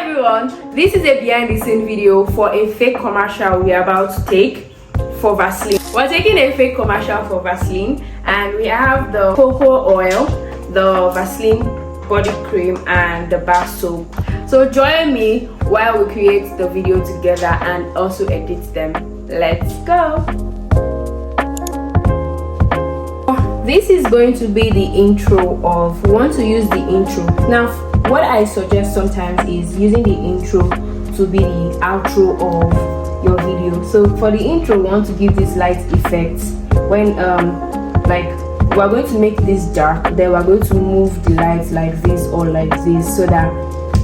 everyone, this is a behind the scene video for a fake commercial we're about to take for Vaseline. We're taking a fake commercial for Vaseline, and we have the cocoa oil, the Vaseline body cream, and the bar soap. So join me while we create the video together and also edit them. Let's go. This is going to be the intro of, we want to use the intro. Now what I suggest sometimes is using the intro to be the outro of your video. So for the intro, we want to give this light effect. When like we're going to make this dark, then we're going to move the lights like this or like this, so that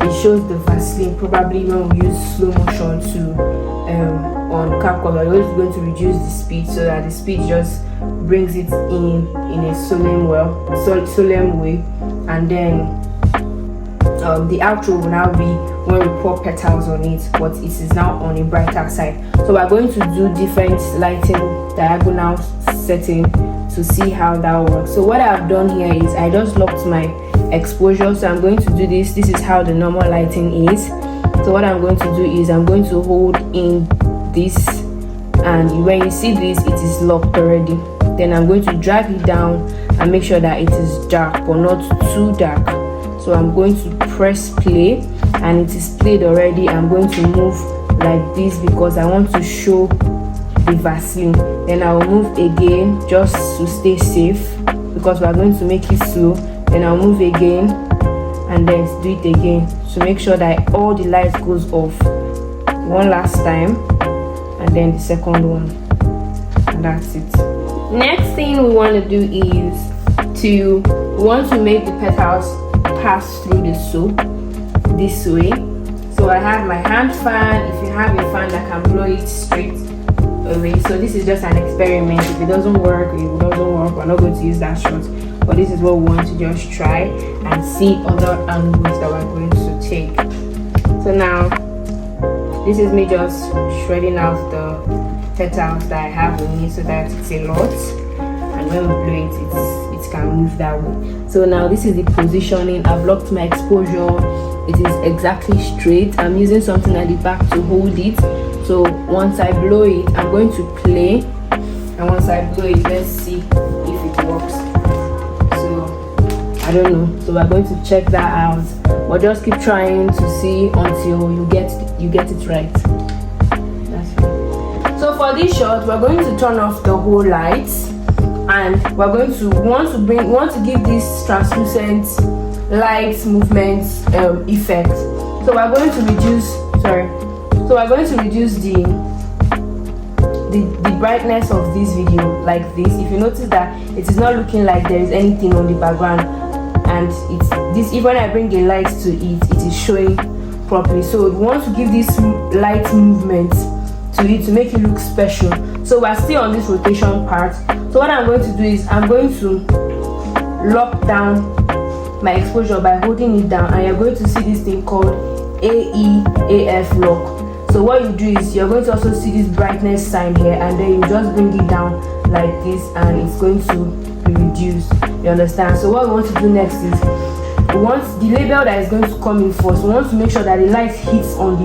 it shows the Vaseline. Probably when we use slow motion to on CapCut, we're always going to reduce the speed so that the speed just brings it in a solemn way, and then the outro will now be when we pour petals on it, but it is now on a brighter side. So we're going to do different lighting diagonal setting to see how that works. So what I've done here is I just locked my exposure. So I'm going to do this. This is how the normal lighting is. So what I'm going to do is I'm going to hold in this, and when you see this, it is locked already. Then I'm going to drag it down and make sure that it is dark but not too dark. So I'm going to press play, and it is played already. I'm going to move like this because I want to show the Vaseline. Then I will move again just to stay safe because we are going to make it slow. Then I'll move again and then do it again to make sure that all the lights goes off one last time, and then the second one, and that's it. Next thing we want to do is we want to make the petals pass through the soap this way. So I have my hand fan. If you have a fan that can blow it straight away. So this is just an experiment. If it doesn't work, we're not going to use that shot, but this is what we want to just try and see other angles that we're going to take. So now this is me just shredding out the petals that I have on me so that it's a lot, and when we blow it, it can move that way. So now this is the positioning. I've locked my exposure. It is exactly straight. I'm using something at the back to hold it. So once I blow it, I'm going to play, and once I blow it, let's see if it works. So I don't know. So we're going to check that out. But just keep trying to see until you get it right. That's it. So for this shot, we're going to turn off the whole lights, and we're going to want to give this translucent light movement effect. So we're going to reduce the brightness of this video like this. If you notice that it is not looking like there is anything on the background, and it's this, even when I bring a light to it is showing properly. So we want to give this light movement to it to make it look special. So we're still on this rotation part. So what I'm going to do is I'm going to lock down my exposure by holding it down, and you're going to see this thing called AEAF lock. So what you do is you're going to also see this brightness sign here, and then you just bring it down like this, and it's going to be reduced. You understand? So what we want to do next is we want the label that is going to come in first. We want to make sure that the light hits on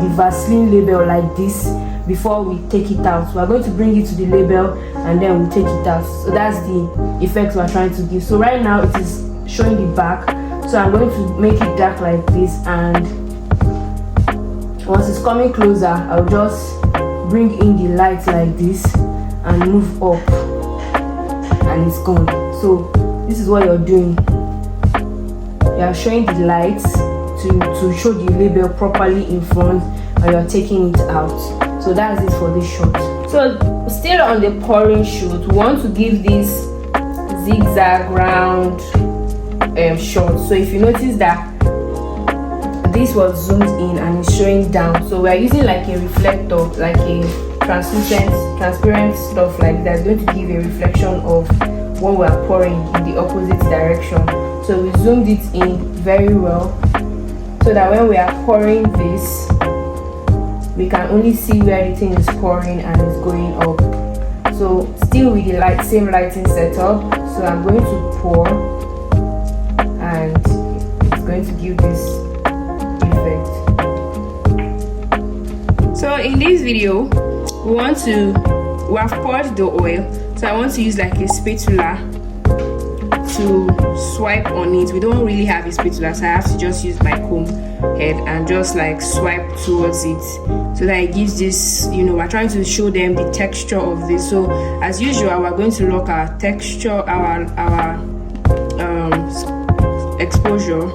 the Vaseline label like this before we take it out. So we're going to bring it to the label, and then we take it out. So that's the effect we're trying to give. So right now it is showing the back, so I'm going to make it dark like this, and once it's coming closer, I'll just bring in the light like this and move up, and it's gone. So this is what you're doing. You're showing the lights to show the label properly in front, and you're taking it out. So that's it for this shot. So still on the pouring shoot, we want to give this zigzag round shot. So if you notice that this was zoomed in and it's showing down, so we're using like a reflector, like a transparent stuff like that's going to give a reflection of what we're pouring in the opposite direction. So we zoomed it in very well so that when we are pouring this, we can only see where the thing is pouring and it's going up. So still with the same lighting setup. So I'm going to pour, and it's going to give this effect. So in this video, we have poured the oil, so I want to use like a spatula to swipe on it. We don't really have a spatula, so I have to just use my comb head and just like swipe towards it, so that it gives this, we're trying to show them the texture of this. So as usual, we're going to lock our texture, our exposure,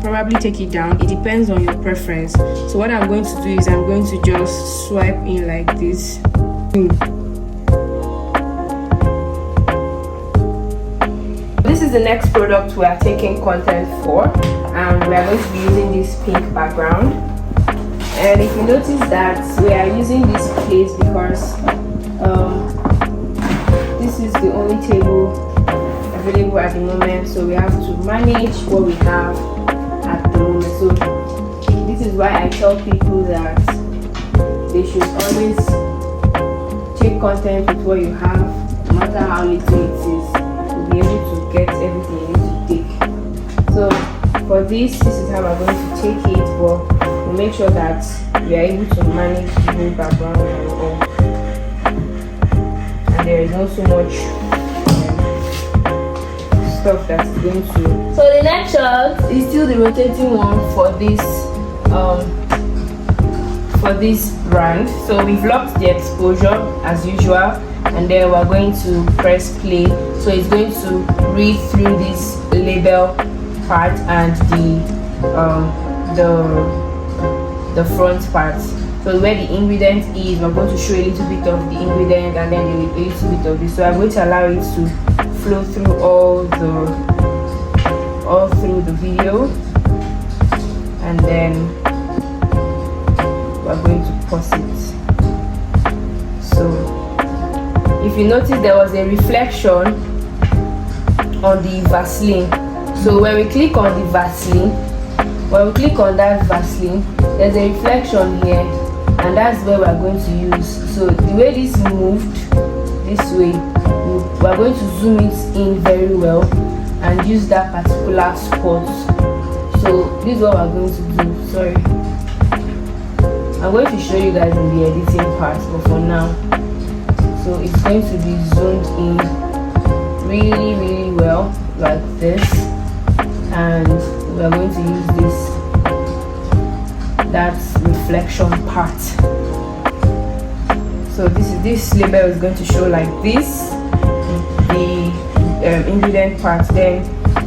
probably take it down. It depends on your preference. So what I'm going to do is I'm going to just swipe in like this. This is the next product we are taking content for, and we are going to be using this pink background. And if you notice that we are using this place because this is the only table available at the moment, so we have to manage what we have at the moment. So this is why I tell people that they should always take content with what you have, no matter how little it is, to be able to get everything you need to take. So for this is how we're going to take it, but we make sure that we are able to manage the whole background and all, and there is not so much stuff that's going to. So the next shot is still the rotating one for this brand. So we've locked the exposure as usual, and then we're going to press play. So it's going to read through this label part and the front part. So where the ingredient is, we're going to show a little bit of the ingredient and then a little bit of this. So I'm going to allow it to flow through all through the video, and then we're going to pause it. So if you notice, there was a reflection on the Vaseline. So when we click on the Vaseline, when we click on that Vaseline, there's a reflection here, and that's where we're going to use. So the way this moved this way, we're going to zoom it in very well and use that particular spot. So this is what we're going to do. Sorry, I'm going to show you guys in the editing part, but for now, so it's going to be zoomed in really well like this, and we're going to use that reflection part. So this label is going to show like this, the ingredient part, then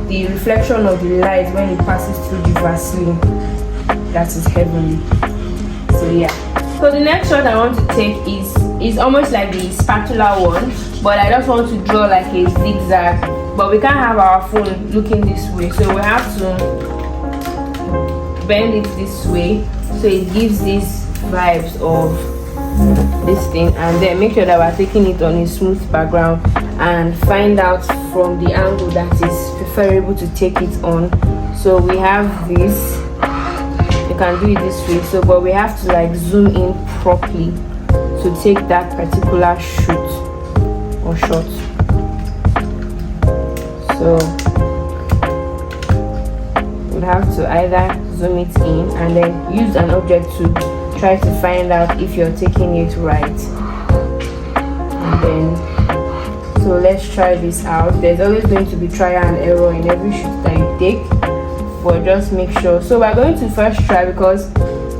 the reflection of the light when it passes through the Vaseline. That is heavenly. So yeah. So the next shot I want to take is almost like the spatula one, but I just want to draw like a zigzag. But we can't have our phone looking this way, so we have to bend it this way, so it gives these vibes of this thing, and then make sure that we're taking it on a smooth background and find out from the angle that is preferable to take it on. So we have this, you can do it this way, so but we have to like zoom in properly to take that particular shoot or shot. So we'll have to either zoom it in and then use an object to try to find out if you're taking it right. And then, so let's try this out. There's always going to be trial and error in every shoot that you take, but just make sure. So we're going to first try, because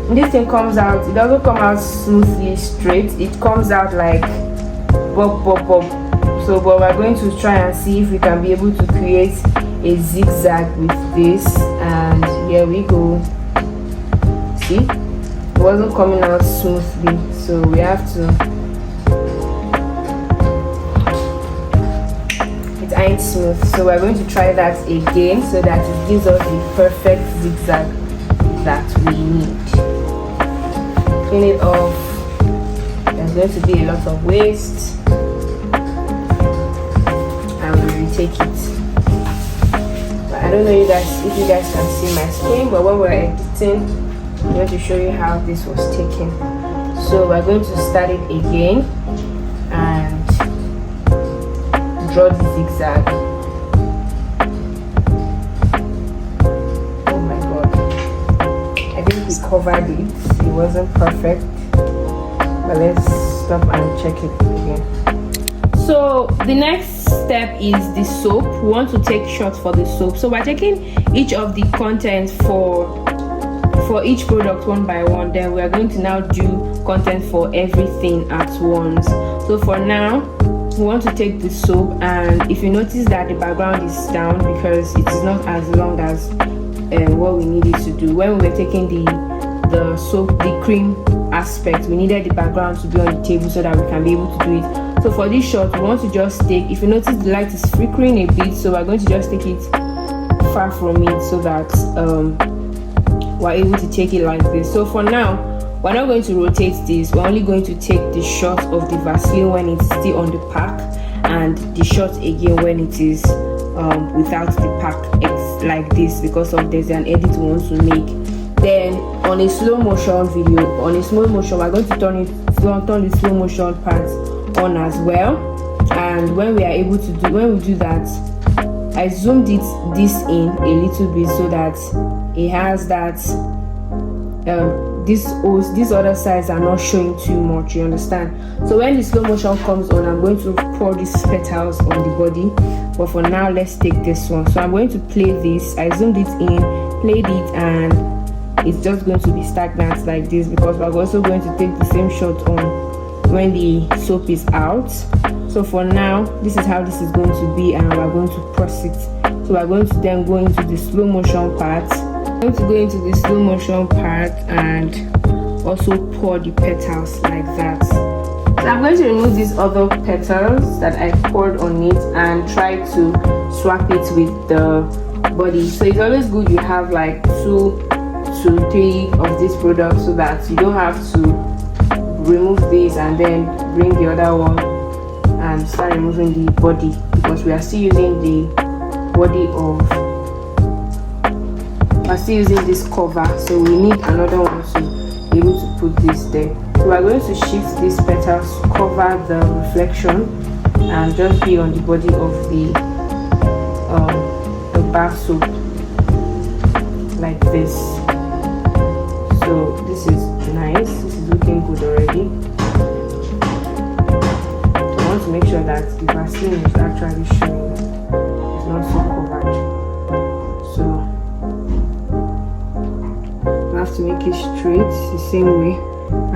this thing comes out, it doesn't come out smoothly straight, it comes out like bob. So but we're going to try and see if we can be able to create a zigzag with this, and here we go. See, it wasn't coming out smoothly, so we have to, it ain't smooth, so we're going to try that again so that it gives us the perfect zigzag that we need. Clean it off. There's going to be a lot of waste, and we retake it. But I don't know if you guys can see my screen, but when we're editing, I'm going to show you how this was taken. So we're going to start it again and draw the zigzag. Oh my god, I think we covered it. It wasn't perfect, but let's stop and check it again. So the next step is the soap. We want to take shots for the soap, so we're taking each of the contents for each product one by one. Then we are going to now do content for everything at once. So for now, we want to take the soap, and if you notice that the background is down because it is not as long as what we needed to do. When we were taking the soap, the cream aspect, we needed the background to be on the table so that we can be able to do it. So for this shot, we want to just take, if you notice the light is flickering a bit, so we're going to just take it far from it so that we're able to take it like this. So for now, we're not going to rotate this, we're only going to take the shot of the Vaseline when it's still on the pack, and the shot again when it is without the pack. It's like this because of there's an edit we want to make. Then on a slow motion video, on a slow motion, we're going to turn the slow motion part on as well. And when we are able to do, when we do that, I zoomed this in a little bit so that it has that these other sides are not showing too much, you understand? So when the slow motion comes on, I'm going to pour these petals on the body, but for now let's take this one. So I'm going to play this. I zoomed it in, played it, and it's just going to be stagnant like this because we're also going to take the same shot on when the soap is out. So for now, this is how this is going to be, and we're going to press it. So we're going to then go into the slow motion part. I'm going to go into the slow motion part and also pour the petals like that. So I'm going to remove these other petals that I poured on it and try to swap it with the body. So it's always good you have like 2 to 3 of these products so that you don't have to remove this and then bring the other one and start removing the body, because we are still using the body of, we're still using this cover, so we need another one to be able to put this there. So we're going to shift these petals, cover the reflection, and just be on the body of the bar soap like this. So this is nice, this is looking good already. I want to make sure that the Vaseline is actually showing, it's not so covered. So you have to make it straight the same way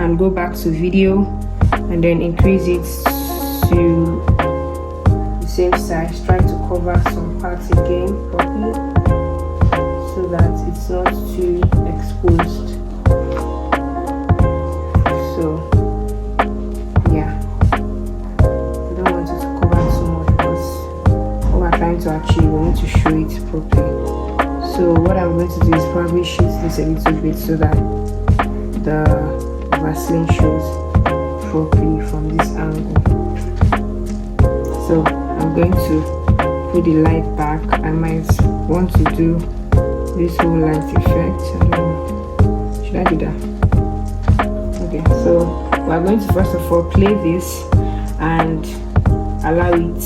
and go back to video and then increase it to the same size. Try to cover some parts again properly so that it's not too exposed. So yeah, I don't want it to cover too much because what we're trying to achieve, we need to show it properly. So what I'm going to do is probably shift this a little bit so that the Vaseline shows properly from this angle. So I'm going to put the light back. I might want to do this whole light effect. I don't know. Should I do that? Okay, so we're going to first of all play this and allow it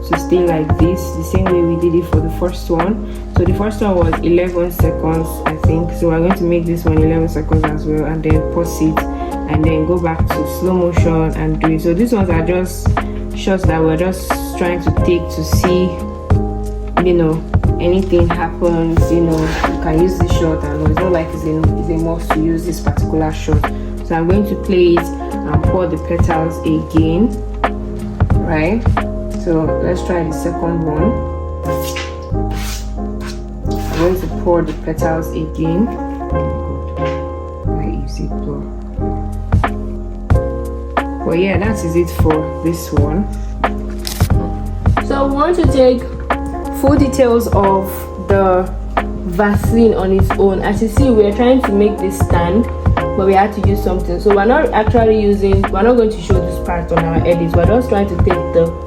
to stay like this, the same way we did it for the first one. So the first one was 11 seconds, I think. So we're going to make this one 11 seconds as well, and then pause it and then go back to slow motion and do it. So these ones are just shots that we're just trying to take to see, you know, anything happens, you know, you can use this shot, and it's not like it's a must to use this particular shot. So I'm going to play it and pour the petals again, right? So let's try the second one. I'm going to pour the petals again. Why is it blue? Well, yeah, that is it for this one. So we want to take full details of the Vaseline on its own. As you see, we're trying to make this stand, but we had to use something. So we're not going to show this part on our edits. We're just trying to take the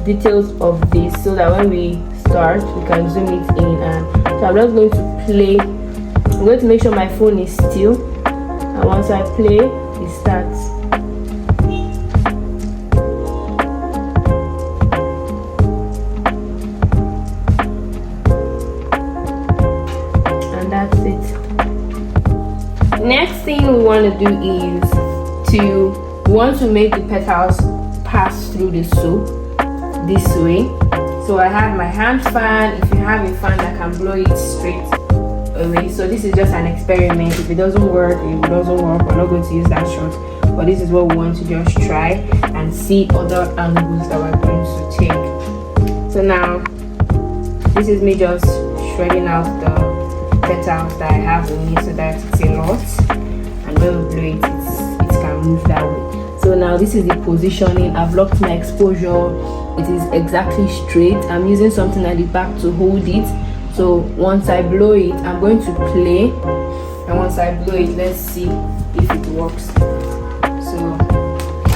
details of this so that when we start, we can zoom it in. And so I'm just going to play. I'm going to make sure my phone is still, and once I play, it starts. Next thing we want to do is to want to make the petals pass through the soap this way. So I have my hand fan. If you have a fan that can blow it straight away. So this is just an experiment. If it doesn't work, we're not going to use that shot. But this is what we want to just try and see other angles that we're going to take. So now this is me just shredding out the petals that I have in me so that it's a lot. And when we blow it, it can move that way. So now this is the positioning. I've locked my exposure. It is exactly straight. I'm using something at the back to hold it. So once I blow it, I'm going to play, and once I blow it, let's see if it works. So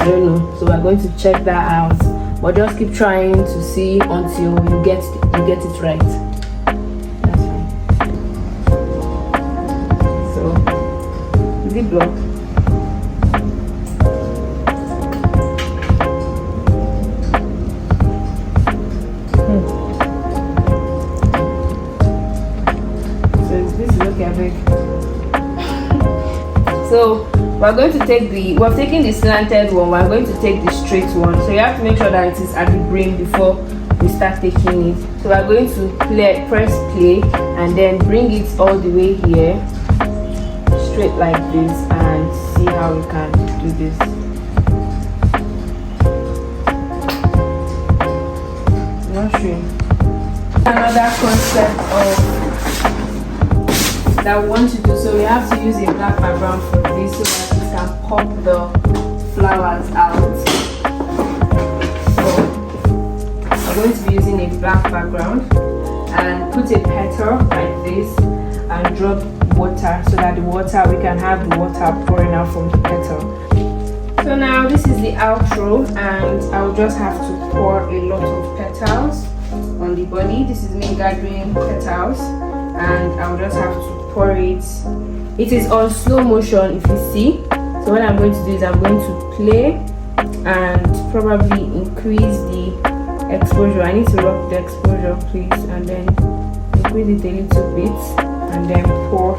I don't know. So we're going to check that out. But just keep trying to see until you get it right. That's fine. So is it blocked? So we're going to take we're taking the slanted one, we're going to take the straight one. So you have to make sure that it is at the brim before we start taking it. So we're going to press play and then bring it all the way here, straight like this, and see how we can do this. I'm not sure. Another concept of that we want to do, so we have to use a black background for this so that we can pop the flowers out. So I'm going to be using a black background and put a petal like this and drop water so that we can have the water pouring out from the petal. So now this is the outro, and I'll just have to pour a lot of petals on the body. This is me gathering petals, and I'll just have to pour it. It is on slow motion if you see. So what I'm going to do is I'm going to play and probably increase the exposure. I need to lock the exposure, please, and then increase it a little bit and then pour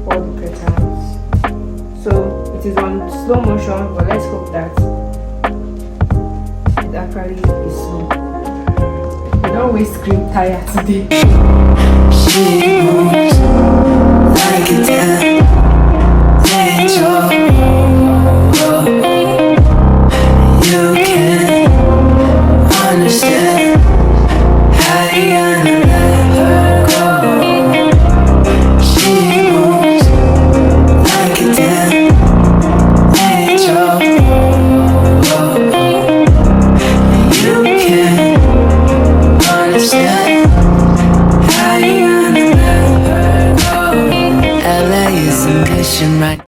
the petals. So it is on slow motion, but let's hope that it actually is slow. We don't waste screen tire today. She moves like a dead angel. You can't understand how you're gonna let her go. She moves like a dead angel. You can't understand how you LA is a mission right